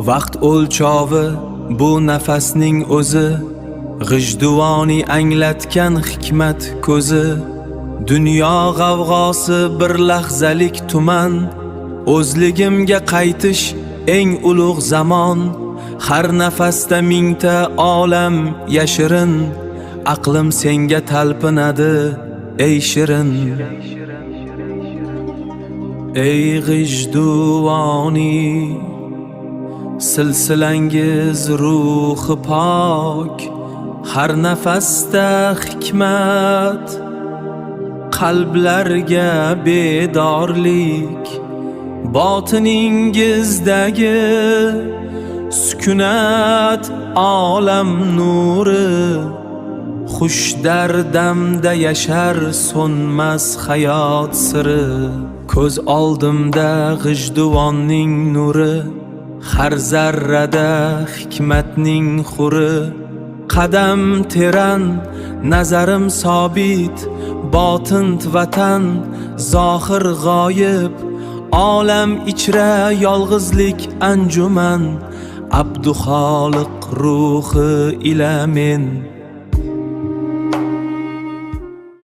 Vaqt o'lchovi bu nafasning o'zi, g'ijduvoni anglatgan hikmat ko'zi. Dunyo g'avg'osi bir lahzalik tuman, o'zligimga qaytish eng ulug' zamon. Har nafasda mingta olam yashirin, aqlim senga talpinadi ey shirin. Ey g'ijduvoni, silsilangiz ruhi pok, har nafasda hikmat, qalblarga bedorlik. Botiningizdagi sukunat olam nuri, xush dardamda yashar so'nmas hayot siri. Ko'z oldimda g'ijduvonning nuri, har zarrada hikmatning xuri. Qadam teran, nazarim sobit, botint vatan, zohir g'oyib. Olam ichra yolg'izlik anjuman, Abduxoliq ruhi ila men